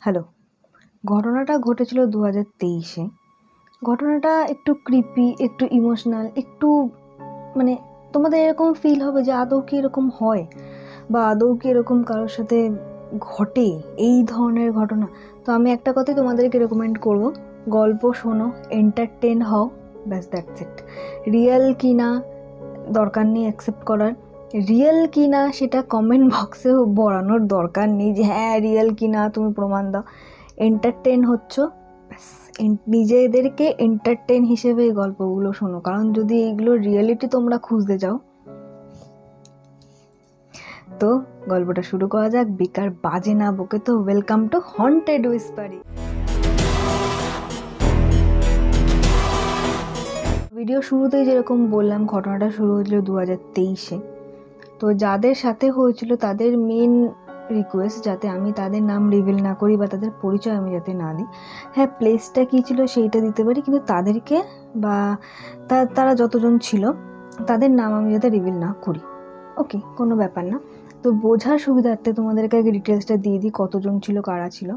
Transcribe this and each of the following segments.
Hello. ঘটনাটা ঘটেছিল 2023-এ। ঘটনাটা একটু ক্রিপি, একটু ইমোশনাল, একটু মানে তোমাদের এরকম ফিল হবে যে আদৌ কি এরকম হয় বা আদৌ কি এরকম কারোর সাথে ঘটে এই ধরনের ঘটনা। তো আমি একটা কথাই তোমাদেরকে রেকমেন্ড করব, গল্প শোনো, এন্টারটেন হও, ব্যাস দ্যাটস ইট। রিয়েল কি না দরকার নেই অ্যাকসেপ্ট করার, রিয়েল কি না সেটা কমেন্ট বক্সেও বলানোর দরকার নেই যে হ্যাঁ রিয়েল কি না তুমি প্রমাণ দাও। এন্টারটেন হচ্ছ, ব্যাস নিজেদেরকে এন্টারটেন হিসেবে এই গল্পগুলো শোনো, কারণ যদি এইগুলো রিয়েলিটি তোমরা খুঁজতে যাও। তো গল্পটা শুরু করা যাক, বেকার বাজে না বকে। তো ওয়েলকাম টু হন্টেড উইসপারি। ভিডিও শুরুতেই যেরকম বললাম, ঘটনাটা শুরু হয়েছিল 2023-এ। তো যাদের সাথে হয়েছিল তাদের মেন রিকোয়েস্ট যাতে আমি তাদের নাম রিভিল না করি বা তাদের পরিচয় আমি যাতে না দিই। হ্যাঁ, প্লেসটা কী ছিল সেইটা দিতে পারি, কিন্তু তাদেরকে বা তারা যতজন ছিল তাদের নাম আমি যাতে রিভিল না করি। ওকে, কোনো ব্যাপার না। তো বোঝার সুবিধার্থে তোমাদেরকে আগে ডিটেলসটা দিয়ে দিই কতজন ছিল, কারা ছিল।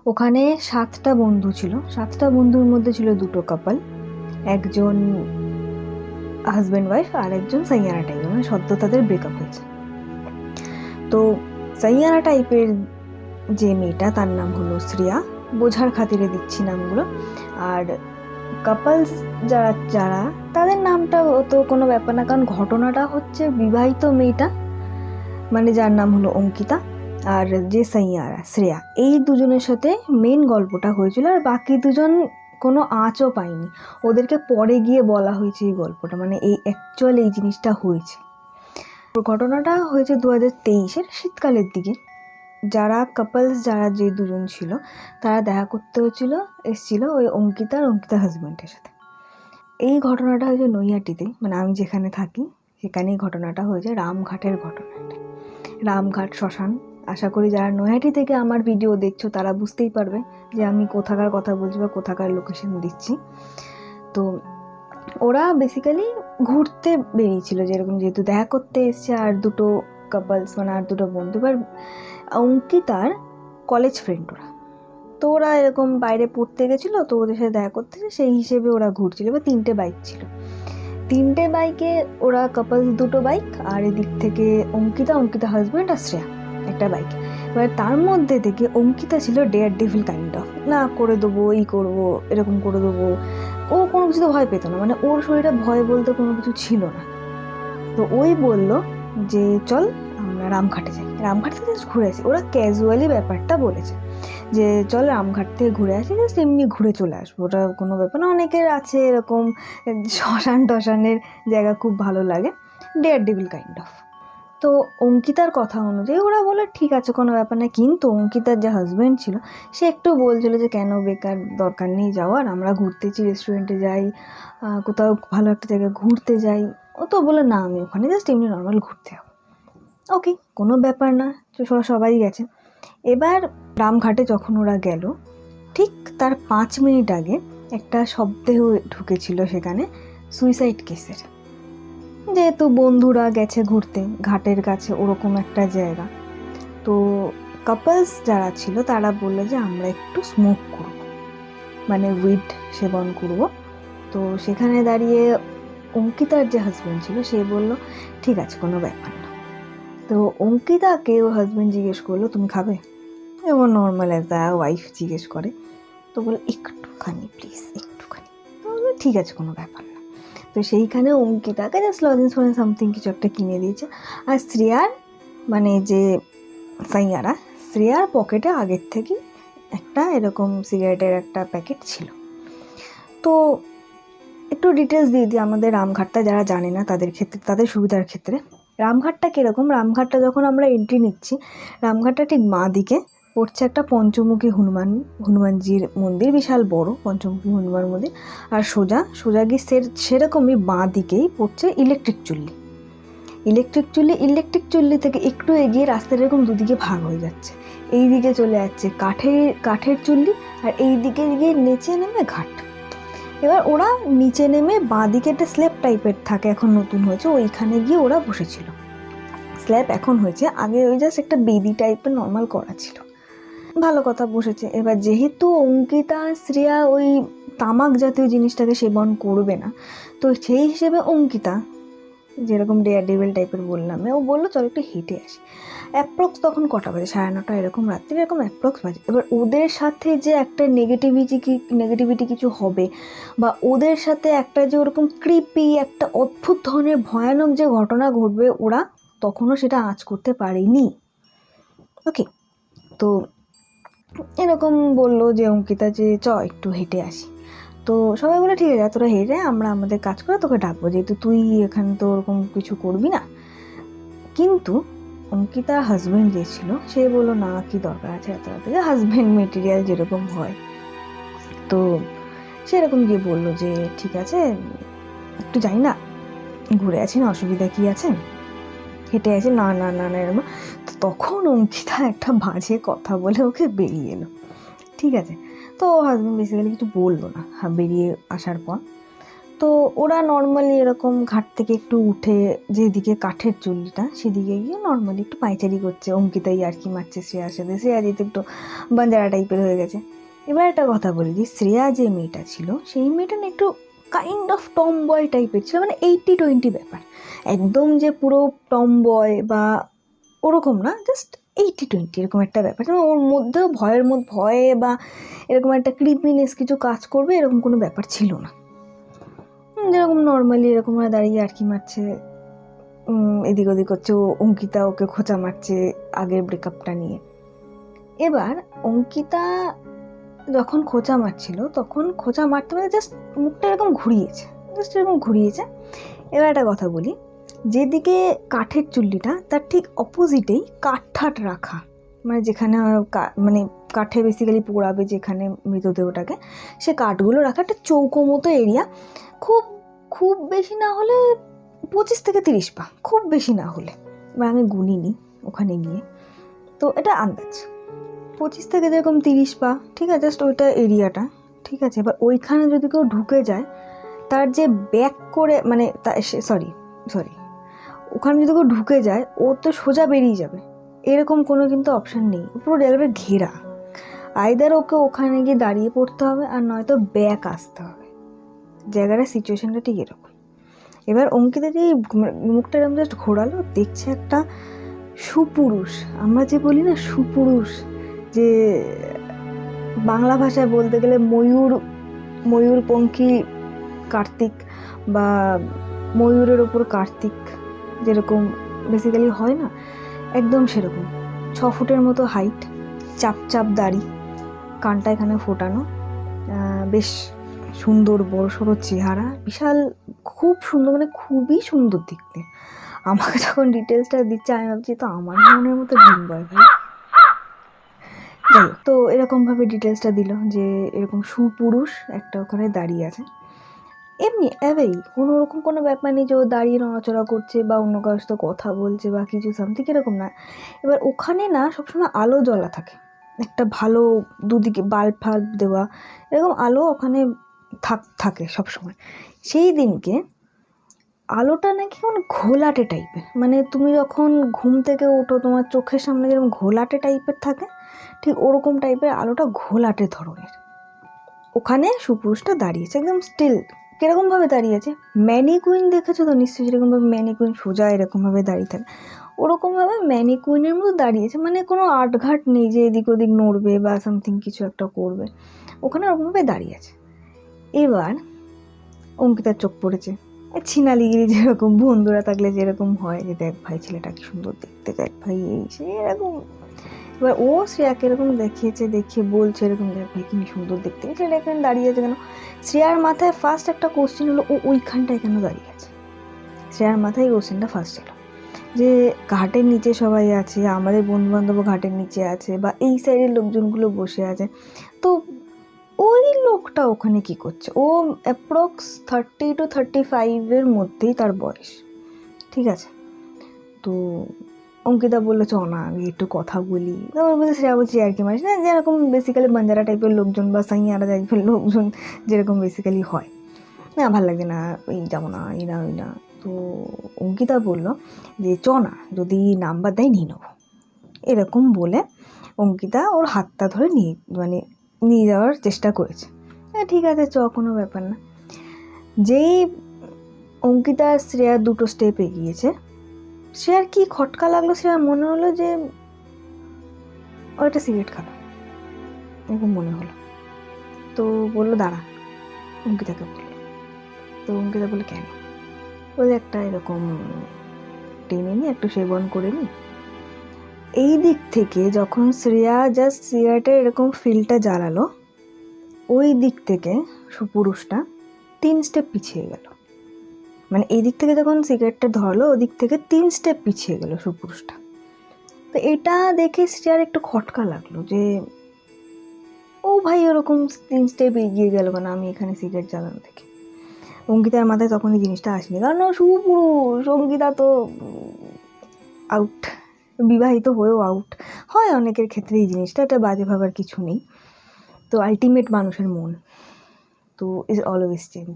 ওখানে 7টা বন্ধু ছিল। 7টা বন্ধুর মধ্যে ছিল 2টো কাপল, একজন হাজব্যান্ড ওয়াইফ আর একজন সাইয়ারা টাইপের, মানে সদ্য তাদের ব্রেকআপ হয়েছে। তো সাইয়ারা টাইপের যে মেয়েটা তার নাম হলো শ্রেয়া, বোঝার খাতিরে দিচ্ছি নামগুলো। আর কাপলস যারা যারা তাদের নামটা তো কোনো ব্যাপার না, কারণ ঘটনাটা হচ্ছে বিবাহিত মেয়েটা মানে যার নাম হলো অঙ্কিতা আর যে সাইয়ারা শ্রেয়া, এই দুজনের সাথে মেন গল্পটা হয়েছিল। আর বাকি দুজন কোনো আঁচও পায়নি, ওদেরকে পরে গিয়ে বলা হয়েছে এই গল্পটা, মানে এই অ্যাকচুয়াল এই জিনিসটা হয়েছে। ঘটনাটা হয়েছে 2023-এর শীতকালের দিকে। যারা কাপলস যারা যে দুজন ছিল তারা দেখা করতে এসেছিল ওই অঙ্কিতার হাজব্যান্ডের সাথে। এই ঘটনাটা হয়েছে নৈহাটিতে, মানে আমি যেখানে থাকি সেখানেই ঘটনাটা হয়েছে, রামঘাটের ঘটনাটা। রামঘাট শ্মশান। আশা করি যারা নৈহাটি থেকে আমার ভিডিও দেখছো তারা বুঝতেই পারবে যে আমি কোথাকার কথা বলছি বা কোথাকার লোকেশন দিচ্ছি। তো ওরা বেসিক্যালি ঘুরতে বেরিয়েছিল, যেহেতু দেখা করতে এসছে আর দুটো কাপলস মানে আর দুটো বন্ধু, এবার অঙ্কিতার কলেজ ফ্রেন্ড ওরা। তো ওরা এরকম বাইরে পড়তে গেছিলো, তো ওদের সাথে দেখা করতে সেই হিসেবে ওরা ঘুরছিল। এবার 3টে বাইক ছিল, 3টে বাইকে ওরা কাপলস, 2টো বাইক, আর এদিক থেকে অঙ্কিতা হাজব্যান্ড আর শ্রেয়া একটা বাইক। এবার তার মধ্যে থেকে অঙ্কিতা ছিল ডেয়ার ডেভিল কাইন্ড অফ, না করে দেবো, এই করবো, এরকম করে দেবো। ও কোনো কিছুতে ভয় পেত না, মানে ওর শরীরে ভয় বলতে কোনো কিছু ছিল না। তো ওই বলল যে চল আমরা রামঘাটে যাই, রামঘাট থেকে জাস্ট ঘুরে আসি। ওরা ক্যাজুয়ালি ব্যাপারটা বলেছে যে চল রামঘাট থেকে ঘুরে আসি, জাস্ট এমনি ঘুরে চলে আসবো, ওটা কোনো ব্যাপার না। অনেকের আছে এরকম শ্মশান টশানের জায়গা খুব ভালো লাগে, ডেয়ার ডেভিল কাইন্ড অফ। তো অঙ্কিতার কথা অনুযায়ী ওরা বলে ঠিক আছে কোনো ব্যাপার না, কিন্তু অঙ্কিতার যে হাজব্যান্ড ছিল সে একটু বলছিল যে কেন বেকার, দরকার নেই যাওয়ার, আমরা ঘুরতেছি, রেস্টুরেন্টে যাই, কোথাও ভালো একটা জায়গায় ঘুরতে যাই। ও তো বলে না আমি ওখানে জাস্ট এমনি নর্মাল ঘুরতে যাবো। ওকে, কোনো ব্যাপার না, তো সবাই গেছে। এবার রামঘাটে যখন ওরা গেল, ঠিক তার 5 মিনিট আগে একটা শব্দেহ ঢুকেছিল সেখানে, সুইসাইড কেসের। যেহেতু বন্ধুরা গেছে ঘুরতে ঘাটের কাছে ওরকম একটা জায়গা, তো কাপলস যারা ছিল তারা বললো যে আমরা একটু স্মোক করব, মানে উইড সেবন করব। তো সেখানে দাঁড়িয়ে অঙ্কিতার যে হাজব্যান্ড ছিল সে বলল ঠিক আছে কোনো ব্যাপার না। তো অঙ্কিতাকে ও হাজব্যান্ড জিজ্ঞেস করলো তুমি খাবে, এবং নর্মাল অ্যাজ আ ওয়াইফ জিজ্ঞেস করে। তো বলে একটুখানি প্লিজ, একটুখানি। তো ঠিক আছে কোনো ব্যাপার না। তো সেইখানে অঙ্কিতাকে জাস্ট লজেন্স ফজেন্স সামথিং কিছু একটা কিনে দিয়েছে। আর শ্রেয়ার মানে যে সাইয়ারা, শ্রেয়ার পকেটে আগের থেকে একটা এরকম সিগারেটের একটা প্যাকেট ছিল। তো একটু ডিটেলস দিয়ে দিই আমাদের রামঘাটটা যারা জানে না তাদের ক্ষেত্রে, তাদের সুবিধার ক্ষেত্রে। রামঘাটটা কীরকম, রামঘাটটা যখন আমরা এন্ট্রি নিচ্ছি, রামঘাটটা ঠিক বাঁ দিকে পড়ছে একটা পঞ্চমুখী হনুমানজির মন্দির, বিশাল বড় পঞ্চমুখী হনুমান মন্দির। আর সোজা গিয়ে সেরকমই বাঁ দিকেই পড়ছে ইলেকট্রিক চুল্লি থেকে একটু এগিয়ে রাস্তাটা এরকম দুদিকে ভাগ হয়ে যাচ্ছে। এই দিকে চলে যাচ্ছে কাঠের চুল্লি, আর এই দিকে গিয়ে নিচে নেমে ঘাট। এবার ওরা নিচে নেমে বাঁ দিকে একটা স্ল্যাব টাইপের থাকে, এখন নতুন হয়েছে, ওইখানে গিয়ে ওরা বসেছিল। স্ল্যাব এখন হয়েছে, আগে ওই জাস্ট একটা বেদি টাইপের নর্মাল করা ছিল। ভালো কথা বসেছে। এবার যেহেতু অঙ্কিতা শ্রেয়া ওই তামাক জাতীয় জিনিসটাকে সেবন করবে না, তো সেই হিসেবে অঙ্কিতা যেরকম ডেয়ার ডেভিল টাইপের বললাম, ও বললো চলো একটু হেঁটে আসি। অ্যাপ্রক্স তখন কটা বাজে, 9:30 এরকম রাত্রি এরকম অ্যাপ্রক্স বাজে। এবার ওদের সাথে যে একটা নেগেটিভিটি কিছু হবে, বা ওদের সাথে একটা যে ওরকম ক্রিপি একটা অদ্ভুত ধরনের ভয়ানক যে ঘটনা ঘটবে, ওরা তখনও সেটা আঁচ করতে পারেনি। ওকে, তো এরকম বললো যে অঙ্কিতা যে চ একটু হেঁটে আসি। তো সবাই বলে ঠিক আছে, তোরা হেঁটে আমরা আমাদের কাজ করে তোকে ডাকবো, যেহেতু তুই এখানে তো ওরকম কিছু করবি না। কিন্তু অঙ্কিতার হাজব্যান্ড যে ছিল সে বললো না, কি দরকার আছে এত রাতে, হাজব্যান্ড মেটেরিয়াল যেরকম হয়। তো সেরকম গিয়ে বললো যে ঠিক আছে একটু যাই না, ঘুরে আছি না, অসুবিধা কি আছে, হেঁটে আছি। না না না না এরকম। তখন অঙ্কিতা একটা বাজে কথা বলে ওকে বেরিয়ে এলো। ঠিক আছে, তো হাজব্যান্ড বেসিক্যালি কিছু বললো না বেরিয়ে আসার পর। তো ওরা নর্মালি এরকম ঘাট থেকে একটু উঠে যেদিকে কাঠের চুল্লিটা সেদিকে গিয়ে নর্মালি একটু পায়চারি করছে। অঙ্কিতাই আর কি মারছে শ্রেয়ার সাথে, শ্রেয়া যেহেতু একটু বাঞ্জারা টাইপের হয়ে গেছে। এবার একটা কথা বলি, যে শ্রেয়া যে মেয়েটা ছিল সেই মেয়েটা না একটু কাইন্ড অফ টম বয় টাইপের ছিল, মানে 80-20 ব্যাপার। একদম যে পুরো টম বয় বা ওরকম না, জাস্ট 80-20 এরকম একটা ব্যাপার। ওর মধ্যেও ভয়ে বা এরকম একটা ক্রিপিনেস কিছু কাজ করবে এরকম কোনো ব্যাপার ছিল না। যেরকম নর্মালি এরকম দাঁড়িয়ে আর কি মারছে, এদিক ওদিক করছে, অঙ্কিতা ওকে খোঁচা মারছে আগের ব্রেকআপটা নিয়ে। এবার অঙ্কিতা যখন খোঁচা মারছিল তখন খোঁচা মারতে মানে জাস্ট মুখটা এরকম ঘুরিয়েছে। এবার একটা কথা বলি, যেদিকে কাঠের চুল্লিটা তার ঠিক অপোজিটেই কাঠ রাখা, মানে যেখানে মানে কাঠে বেসিক্যালি পোড়াবে যেখানে মৃতদেহটাকে, সে কাঠগুলো রাখা একটা চৌকো মতো এরিয়া। খুব বেশি না হলে 25-30 পা, খুব বেশি না হলে, এবার আমি গুনিনি ওখানে গিয়ে, তো এটা আন্দাজ 25-30 পা, ঠিক আছে, জাস্ট ওইটা এরিয়াটা, ঠিক আছে। এবার ওইখানে যদি কেউ ঢুকে যায়, তার যে ব্যাক করে মানে সরি ওখানে যদি কেউ ঢুকে যায় ও তো সোজা বেরিয়ে যাবে, এরকম কোনো কিন্তু অপশান নেই। পুরো জায়গাটা ঘেরা, আইদার ওকে ওখানে গিয়ে দাঁড়িয়ে পড়তে হবে আর নয়তো ব্যাক আসতে হবে। জায়গাটা সিচুয়েশনটা ঠিক এরকম। এবার অঙ্কিতা যে মুখটা এরকম জাস্ট ঘোরালো, দেখছে একটা সুপুরুষ, আমরা যে বলি না সুপুরুষ, যে বাংলা ভাষায় বলতে গেলে ময়ূরপঙ্খী কার্তিক, বা ময়ূরের ওপর কার্তিক যেরকম বেসিক্যালি হয় না, একদম সেরকম 6 ফুটের মতো হাইট, চাপ দাড়ি, কানটা এখানে ফোটানো, বেশ সুন্দর বড় সড়ো চেহারা, বিশাল খুব সুন্দর, মানে খুবই সুন্দর দেখতে। আমাকে যখন ডিটেলসটা দিচ্ছে আমি ভাবছি তো আমার মনের মতো ডিম্বয় ভাই। যাই, তো এরকমভাবে ডিটেলসটা দিল যে এরকম সুপুরুষ একটা ওখানে দাঁড়িয়ে আছে, এমনি অ্যাভেই কোনো রকম কোনো ব্যাপার নেই যে ও দাঁড়িয়ে নড়াচড়া করছে বা অন্য কারোর সাথে কথা বলছে বা কিছু সামথিং, এরকম না। এবার ওখানে না সবসময় আলো জ্বলা থাকে, একটা ভালো দুদিকে বাল্ব দেওয়া এরকম আলো ওখানে থাকে সবসময়। সেই দিনকে আলোটা নাকি মানে ঘোলাটে টাইপের, মানে তুমি যখন ঘুম থেকে ওঠো তোমার চোখের সামনে যেরকম ঘোলাটে টাইপের থাকে, ঠিক ওরকম টাইপের আলোটা, ঘোলাটে ধরনের। ওখানে সুপুরুষটা দাঁড়িয়েছে একদম স্টিল। কীরকমভাবে দাঁড়িয়েছে, ম্যানিকুইন দেখেছো তো নিশ্চয়ই, যেরকমভাবে ম্যানিকুইন সোজা এরকমভাবে দাঁড়িয়ে থাকে, ওরকমভাবে ম্যানিকুইনের মতো দাঁড়িয়েছে, মানে কোনো আটঘাট নেই যে এদিক ওদিক নড়বে বা সামথিং কিছু একটা করবে, ওখানে ওরকমভাবে দাঁড়িয়ে আছে। এবার অঙ্কিতার চোখ পড়েছে ছিনালিগিরি, যেরকম বন্ধুরা থাকলে যেরকম হয় যে দেখ ভাই ছেলেটা কি সুন্দর দেখতে, দেখ ভাই এই সে এরকম। এবার ও শ্রেয়াকে এরকম দেখিয়ে বলছে এরকম দেখ ভাই কি সুন্দর দেখতে, ছেলেটা এখানে দাঁড়িয়ে আছে কেন। শ্রেয়ার মাথায় ফার্স্ট একটা কোশ্চেন হলো ও ওইখানটায় কেন দাঁড়িয়ে আছে। শ্রেয়ার মাথায় কোশ্চেনটা ফার্স্ট এলো যে ঘাটের নিচে সবাই আছে, আমাদের বন্ধুবান্ধব ঘাটের নিচে আছে বা এই সাইডের লোকজনগুলো বসে আছে, তো ওই লোকটা ওখানে কি করছে। ও অ্যাপ্রক্স 30-35 মধ্যেই তার বয়স, ঠিক আছে। তো অঙ্কিতা বললো চ না আমি একটু কথা বলি, তারপর বলছে শ্রেয়া বলছি আর কি মানিস না, যেরকম বেসিক্যালি বাঞ্জারা টাইপের লোকজন বা সাইয়ারা টাইপের লোকজন যেরকম বেসিক্যালি হয় না, ভালো লাগে না, এই যাবো না, এই না। তো অঙ্কিতা বললো যে চ না, যদি নাম্বার দেয় নিয়ে নেবো, এরকম বলে অঙ্কিতা ওর হাতটা ধরে নিয়ে যাওয়ার চেষ্টা করেছে। ঠিক আছে, কোনো ব্যাপার না। যেই অঙ্কিতা আর শ্রেয়া 2 স্টেপ এগিয়েছে, শ্রেয়ার কি খটকা লাগলো, শ্রেয়ার মনে হলো যে ও একটা সিগারেট খাবে, এরকম মনে হলো। তো বললো দাঁড়া, অঙ্কিতাকে বললো। তো অঙ্কিতা বলে কেন? বলে একটা এরকম টেনে নি, একটু সেবন করে নি। এই দিক থেকে যখন শ্রেয়া জাস্ট সিগারেটের এরকম ফিলটা জ্বালালো, ওই দিক থেকে সুপুরুষটা 3 স্টেপ পিছিয়ে গেল। মানে এই দিক থেকে যখন সিগারেটটা ধরলো, ওই দিক থেকে 3 স্টেপ পিছিয়ে গেল সুপুরুষটা। তো এটা দেখে শ্রেয়ার একটু খটকা লাগলো যে ও ভাই ওরকম 3 স্টেপ এগিয়ে গেল কেন আমি এখানে সিগারেট জ্বালানো থেকে। অঙ্কিতার মাথায় তখন এই জিনিসটা আসেনি, কারণ ও সুপুরুষ। অঙ্কিতা তো আউট, বিবাহিত হয়েও আউট হয় অনেকের ক্ষেত্রে এই জিনিসটা, এটা বাজে ভাবার কিছু নেই। তো আলটিমেট মানুষের মন তো ইজ অলওয়েজ চেঞ্জ।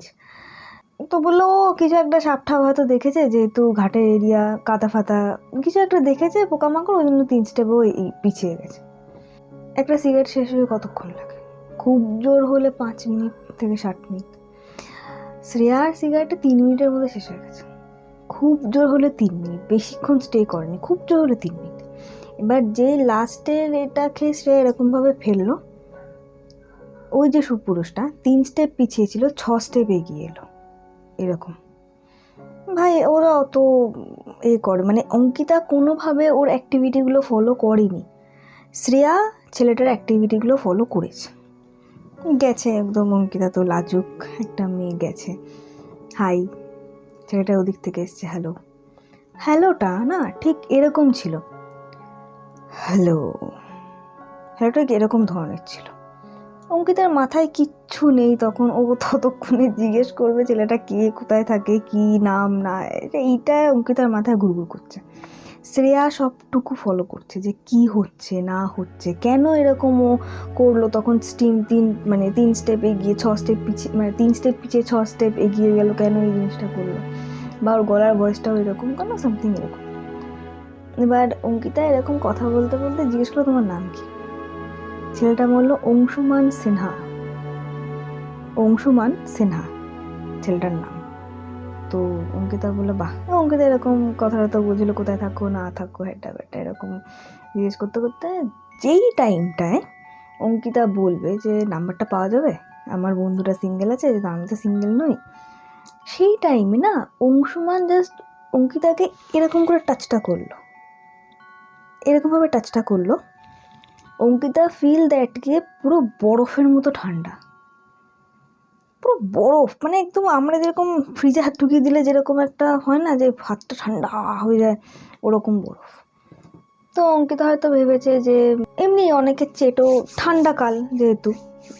তো বললো ও কিছু একটা সাপঠাপ হয়তো দেখেছে, যেহেতু ঘাটের এরিয়া, কাদা ফাতা কিছু একটা দেখেছে, পোকামাকড়, ওই জন্য 3 স্টেপও পিছিয়ে গেছে। একটা সিগারেট শেষ হয়ে কতক্ষণ লাগে? খুব জোর হলে 5 মিনিট থেকে 60 মিনিট। শ্রেয়ার সিগারেটটা 3 মিনিটের মধ্যে শেষ হয়ে গেছে। খুব জোর হলে 3 মিনিট, বেশিক্ষণ স্টে করেনি, খুব জোর হলে 3 মিনিট। এবার যে লাস্টের এটা খেয়ে শ্রেয়া এরকমভাবে ফেললো, ওই যে সুপুরুষটা 3 স্টেপ পিছিয়ে ছিল, 6 স্টেপ এগিয়ে এলো। এরকম ভাই ওরা অত করে, মানে অঙ্কিতা কোনোভাবে ওর অ্যাক্টিভিটিগুলো ফলো করেনি, শ্রেয়া ছেলেটার অ্যাক্টিভিটিগুলো ফলো করেছে। গেছে একদম, অঙ্কিতা তো লাজুক একটা মেয়ে, গেছে হাই, ছেলেটা ওদিক থেকে এসছে হ্যালো। হ্যালোটা না ঠিক এরকম ছিল, হ্যালোটা এরকম ধরনের ছিল। অঙ্কিতার মাথায় কিচ্ছু নেই তখন, ও ততক্ষণে জিজ্ঞেস করবে ছেলেটা কে, কোথায় থাকে, কি নাম না, এইটা অঙ্কিতার মাথায় ঘুরঘুর করছে। শ্রেয়া সবটুকু ফলো করছে যে কি হচ্ছে না হচ্ছে, কেন এরকম ও করলো। তখন 3 স্টেপ এগিয়ে 6 স্টেপ পিছিয়ে, 3 স্টেপ পিছিয়ে 6 স্টেপ এগিয়ে গেল, কেন এই জিনিসটা করলো, বা ওর গলার ভয়েসটাও এরকম কেন, সামথিং এরকম। এবার অঙ্কিতা এরকম কথা বলতে বলতে জিজ্ঞেস করলো তোমার নাম কি? ছেলেটা বললো অংশুমান সিনহা। ছেলেটার নাম। তো অঙ্কিতা বললো বাহ। অঙ্কিতা এরকম কথাটা বলছিল কোথায় থাকো না থাকো, হেটা বেটা এরকম জিজ্ঞেস করতে করতে যেই টাইমটায় অঙ্কিতা বলবে যে নাম্বারটা পাওয়া যাবে, আমার বন্ধুটা সিঙ্গেল আছে, আমি তো সিঙ্গেল নই, সেই টাইমে না অংশুমান জাস্ট অঙ্কিতাকে এরকম করে টাচটা করলো। অঙ্কিতা ফিল দ্যাট গিয়ে পুরো বরফের মতো ঠান্ডা, পুরো বরফ, মানে একদম আমরা যেরকম ফ্রিজে হাত ঢুকিয়ে দিলে যেরকম একটা হয় না যে হাতটা ঠান্ডা হয়ে যায়, ওরকম বরফ। তো অঙ্কিতা হয়তো ভেবেছে যে এমনি অনেকের চেটো, ঠান্ডা কাল যেহেতু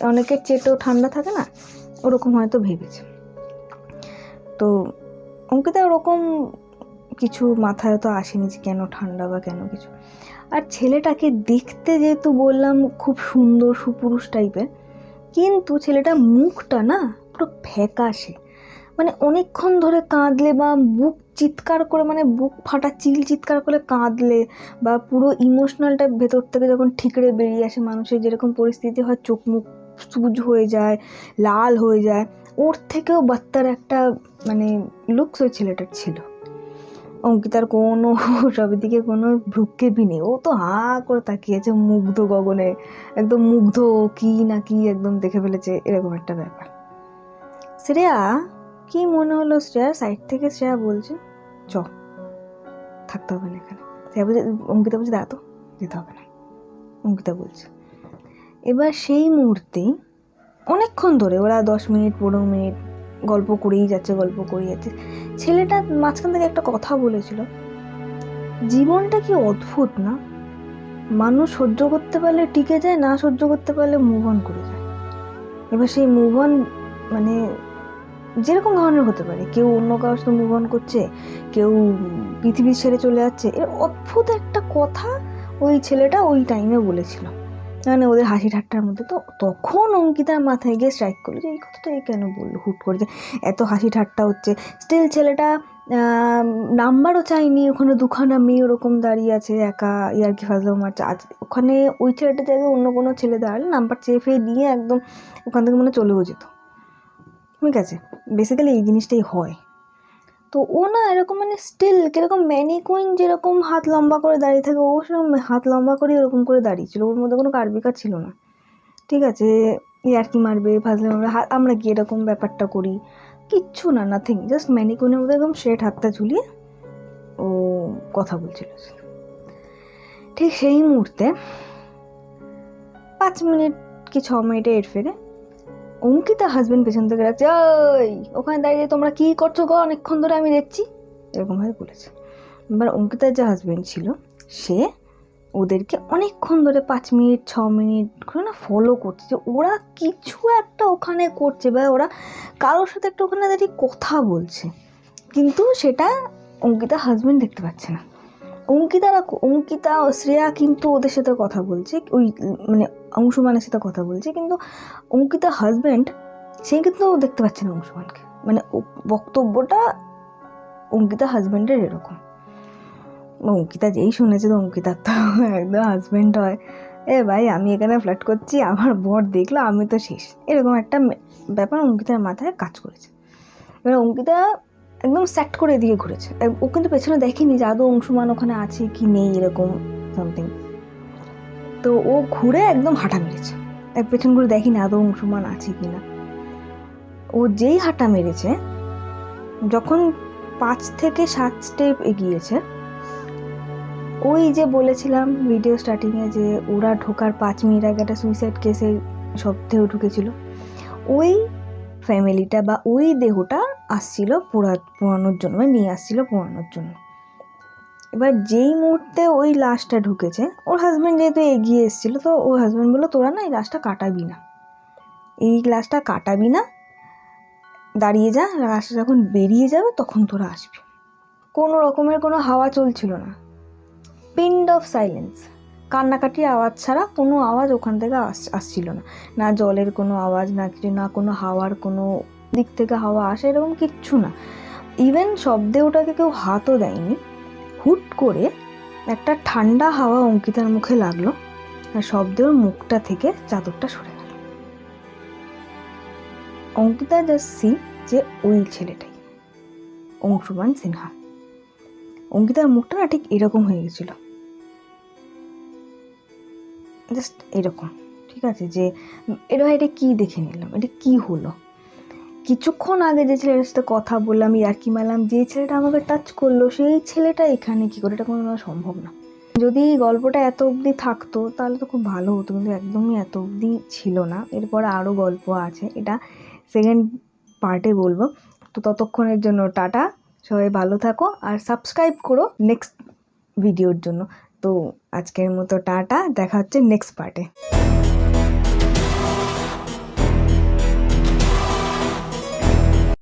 অনেকের চেটো ঠান্ডা থাকে না, ওরকম হয়তো ভেবেছে। তো অঙ্কিতা ওরকম কিছু মাথায় তো আসেনি যে কেন ঠান্ডা বা কেন কিছু। আর ছেলেটাকে দেখতে যেহেতু বললাম খুব সুন্দর সুপুরুষ টাইপের, কিন্তু ছেলেটা মুখটা না পুরো ফ্যাকাশে, মানে অনেকক্ষণ ধরে কাঁদলে বা বুক চিৎকার করে, মানে বুক ফাটা চিৎকার করে কাঁদলে, বা পুরো ইমোশনালটা ভেতর থেকে যখন ঠিকরে বেরিয়ে আসে মানুষের যেরকম পরিস্থিতি হয়, চোখ মুখ সুজ হয়ে যায়, লাল হয়ে যায়, ওর থেকেও বাত্তার একটা মানে লুকস ওই ছেলেটার ছিল। অঙ্কিতার কোনো সবের দিকে কোনো ভ্রুক্ষেপই নেই, ও তো হা করে তাকিয়েছে মুগ্ধ গগনে, একদম মুগ্ধ, কি না কি একদম দেখে ফেলেছে, এরকম একটা ব্যাপার। শ্রেয়া কি মনে হলো, শ্রেয়ার সাইড থেকে শ্রেয়া বলছে চ, থাকতে হবে না এখানে। শ্রেয়া বলছে, অঙ্কিতা বলছে দাঁড়া তো, যেতে হবে না, অঙ্কিতা বলছে। এবার সেই মুহূর্তেই অনেকক্ষণ ধরে ওরা 10 মিনিট 15 মিনিট গল্প করেই যাচ্ছে। ছেলেটা মাঝখান থেকে একটা কথা বলেছিল, জীবনটা কি অদ্ভুত না, মানুষ সহ্য করতে পারলে টিকে যায়, না সহ্য করতে পারলে মুভ অন করে যায়। এবার সেই মুভ অন মানে যেরকম ধরনের হতে পারে, কেউ অন্য কারোর সাথে মুভ অন করছে, কেউ পৃথিবী ছেড়ে চলে যাচ্ছে, এর অদ্ভুত একটা কথা ওই ছেলেটা ওই টাইমে বলেছিল, মানে ওদের হাসি ঠাট্টার মধ্যে। তো তখন অঙ্কিতার মাথায় গিয়ে স্ট্রাইক করলো যে এই কথাটা কেন বললো হুট করে, যে এত হাসি ঠাট্টা হচ্ছে, স্টিল ছেলেটা নাম্বারও চাইনি, ওখানে দুখানা মেয়ে ওরকম দাঁড়িয়ে আছে একা ইয়ার্কি ফাজলাম মারছে। আজ ওখানে ওই ছেলেটা জায়গায় অন্য কোনো ছেলে দাঁড়ালে নাম্বার চেয়ে ফেয়ে নিয়ে একদম ওখান থেকে মনে চলেও যেত। ঠিক আছে, বেসিক্যালি এই জিনিসটাই হয়। তো ও না এরকম মানে স্টিল কীরকম ম্যানিকুইন যেরকম হাত লম্বা করে দাঁড়িয়ে থাকে, ও সেরকম হাত লম্বা করে এরকম করে দাঁড়িয়েছিল, ওর মধ্যে কোনো কার্বিকার ছিল না। ঠিক আছে, ইয়ার্কি মারবে ফাজলে মারবে, আমরা কি এরকম ব্যাপারটা করি, কিচ্ছু না, নাথিং, জাস্ট ম্যানিকুইনের মধ্যে একদম স্ট্রেট হাতটা ঝুলিয়ে ও কথা বলছিল। ঠিক সেই মুহূর্তে 5 মিনিট কি 6 মিনিটে এরফেরে অঙ্কিতা হাজবেন্ড পেছন থেকে রাখছে, ওই ওখানে দাঁড়িয়ে তোমরা কি করছো গো, অনেকক্ষণ ধরে আমি দেখছি, এরকমভাবে বলেছে। এবার অঙ্কিতার যে হাজবেন্ড ছিল সে ওদেরকে অনেকক্ষণ ধরে 5 মিনিট 6 মিনিট করে না ফলো করছে, যে ওরা কিছু একটা ওখানে করছে বা ওরা কারোর সাথে একটা ওখানে দাঁড়িয়ে কথা বলছে, কিন্তু সেটা অঙ্কিতা হাজবেন্ড দেখতে পাচ্ছে না। অঙ্কিতা শ্রেয়া কিন্তু ওদের সাথে কথা বলছে, ওই মানে অংশুমানের সাথে কথা বলছে, কিন্তু অঙ্কিতা হাজবেন্ড সে কিন্তু দেখতে পাচ্ছে না অংশুমানকে, মানে বক্তব্যটা অঙ্কিতা হাজবেন্ডের এরকম। অঙ্কিতা যেই শুনেছে তো অঙ্কিতার তো একদম হাজবেন্ড হয়, এ ভাই আমি এখানে ফ্ল্যাট করছি, আমার বর দেখলো আমি তো শেষ, এরকম একটা ব্যাপার অঙ্কিতার মাথায় কাজ করেছে। এবার অঙ্কিতা একদম সেট করে দিয়ে ঘুরেছে, ও কিন্তু পেছনে দেখেনি যে আদৌ অংশুমান ওখানে আছে কি নেই, এরকম সামথিং। তো ও ঘুরে একদম হাঁটা মেরেছে, পেছন ঘুরে দেখিনি আদৌ অংশুমান আছে কি না। ও যেই হাঁটা মেরেছে, যখন 5 থেকে 7 স্টেপ এগিয়েছে, ওই যে বলেছিলাম ভিডিও স্টার্টিংয়ে যে ওরা ঢোকার 5 মিনিট আগে একটা সুইসাইড কেসের সপ্তাহেও ঢুকেছিল, ওই ফ্যামিলিটা বা ওই দেহটা আসছিল পোড়ানোর জন্য, নিয়ে আসছিল পোড়ানোর জন্য। এবার যেই মুহূর্তে ওই লাশটা ঢুকেছে, ওর হাজব্যান্ড যেহেতু এগিয়ে এসেছিলো, তো ওর হাজব্যান্ড বললো তোরা না এই লাশটা কাটাবি না, এই লাশটা কাটাবি না, দাঁড়িয়ে যা, লাশটা যখন বেরিয়ে যাবে তখন তোরা আসবি। কোনো রকমের কোনো হাওয়া চলছিল না, পিন্ড অফ সাইলেন্স, কান্নাকাটির আওয়াজ ছাড়া কোনো আওয়াজ ওখান থেকে আসছিল না, না জলের কোনো আওয়াজ, না কিছু, না কোনো হাওয়ার কোনো দিক থেকে হাওয়া আসে, এরকম কিচ্ছু না। ইভেন শব্দে ওটাকে কেউ হাতও দেয়নি। হুট করে একটা ঠান্ডা হাওয়া অঙ্কিতার মুখে লাগলো, আর শব্দে ওর মুখটা থেকে চাদরটা সরে গেল। অঙ্কিতা জাস্ট সি যে ওই ছেলেটাই অংশুমান সিনহা। অঙ্কিতার মুখটা না ঠিক এরকম হয়ে গেছিল, জাস্ট এরকম। ঠিক আছে, যে এটা কি দেখে নিলাম, এটা কি হলো। কিছুক্ষণ আগে যে ছেলেটার সাথে কথা বললাম, ইয়ার্কি মারলাম, যে ছেলেটা আমাকে টাচ করলো, সেই ছেলেটা এখানে কি করে, এটা কোনো সম্ভব না। যদি গল্পটা এত অবধি থাকতো তাহলে তো খুব ভালো হতো, কিন্তু একদমই এত অবধি ছিল না। এরপরে আরও গল্প আছে, এটা সেকেন্ড পার্টে বলবো। তো ততক্ষণের জন্য টাটা, সবাই ভালো থাকো আর সাবস্ক্রাইব করো নেক্সট ভিডিওর জন্য। তো আজকের মতো টাটা, দেখা হচ্ছে নেক্সট পার্টে।